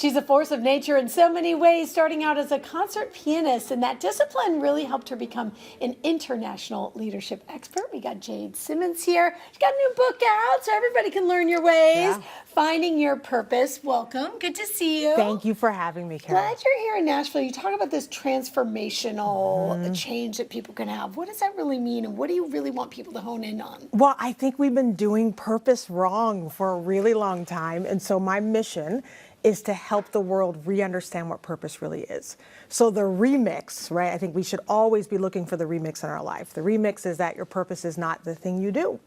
She's a force of nature in so many ways, starting out as a concert pianist, and that discipline really helped her become an international leadership expert. We got Jade Simmons here. She's got a new book out, so everybody can learn your ways. Yeah. Finding Your Purpose. Welcome. Good to see you. Thank you for having me, Karen. Glad you're here in Nashville. You talk about this transformational change that people can have. What does that really mean, and what do you really want people to hone in on? Well, I think we've been doing purpose wrong for a really long time, and so my mission is to help the world re-understand what purpose really is. So the remix, right? I think we should always be looking for the remix in our life. The remix is that your purpose is not the thing you do.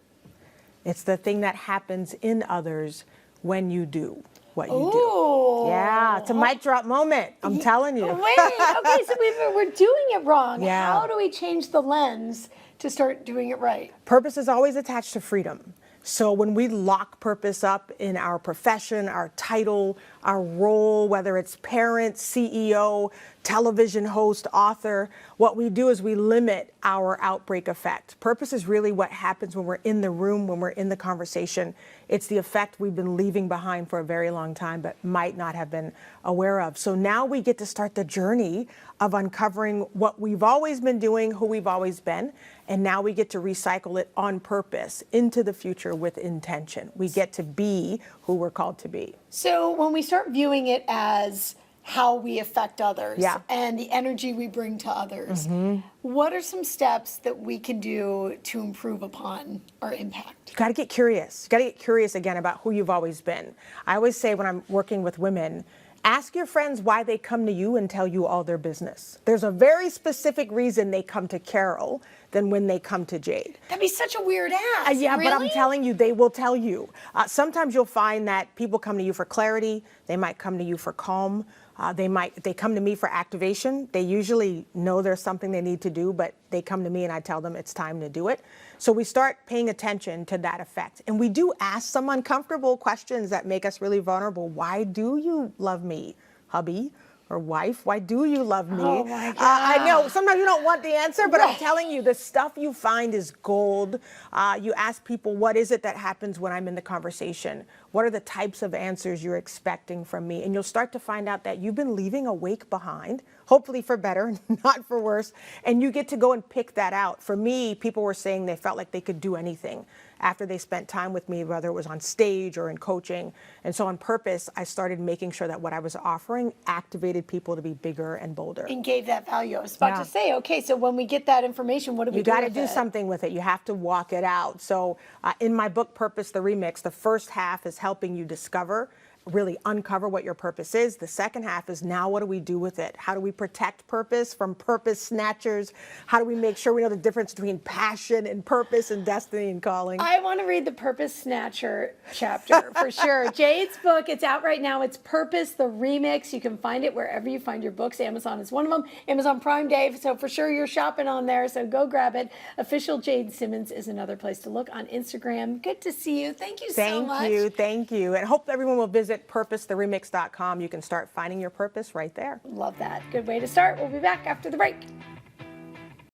It's the thing that happens in others when you do what you do. Yeah, it's a mic drop moment. I'm telling you. Wait, okay, so we're doing it wrong. Yeah. How do we change the lens to start doing it right? Purpose is always attached to freedom. So when we lock purpose up in our profession, our title, our role, whether it's parent, CEO, television host, author, what we do is we limit our outbreak effect. Purpose is really what happens when we're in the room, when we're in the conversation. It's the effect we've been leaving behind for a very long time, but might not have been aware of. So now we get to start the journey of uncovering what we've always been doing, who we've always been, and now we get to recycle it on purpose into the future with intention. We get to be who we're called to be. So when we start viewing it as how we affect others and the energy we bring to others, what are some steps that we can do to improve upon our impact? You got to get curious. You got to get curious again about who you've always been. I always say when I'm working with women, ask your friends why they come to you and tell you all their business. There's a very specific reason they come to Carol than when they come to Jade. That'd be such a weird ask. Yeah, really? But I'm telling you, they will tell you. Sometimes you'll find that people come to you for clarity. They might come to you for calm. They come to me for activation. They usually know there's something they need to do, but they come to me and I tell them it's time to do it. So we start paying attention to that effect. And we do ask some uncomfortable questions that make us really vulnerable. Why do you love me, hubby? Or wife, why do you love me? Oh my God. I know, sometimes you don't want the answer, but I'm telling you, the stuff you find is gold. You ask people, what is it that happens when I'm in the conversation? What are the types of answers you're expecting from me? And you'll start to find out that you've been leaving a wake behind, hopefully for better, not for worse. And you get to go and pick that out. For me, people were saying they felt like they could do anything after they spent time with me, whether it was on stage or in coaching. And so on purpose, I started making sure that what I was offering activated people to be bigger and bolder. And gave that value. I was about to say, okay, so when we get that information, what do we do? You got to do something with it. You have to walk it out. So in my book, Purpose, the Remix, the first half is helping you discover, really uncover what your purpose is. The second half is now what do we do with it? How do we protect purpose from purpose snatchers? How do we make sure we know the difference between passion and purpose and destiny and calling? I want to read the Purpose Snatcher chapter for sure. Jade's book, it's out right now. It's Purpose, the Remix. You can find it wherever you find your books. Amazon is one of them. Amazon Prime Day, so for sure you're shopping on there, so go grab it. Official Jade Simmons is another place to look on Instagram. Good to see you. Thank you so much. Thank you. And hope everyone will visit purposetheremix.com. You can start finding your purpose right there. Love that. Good way to start. We'll be back after the break.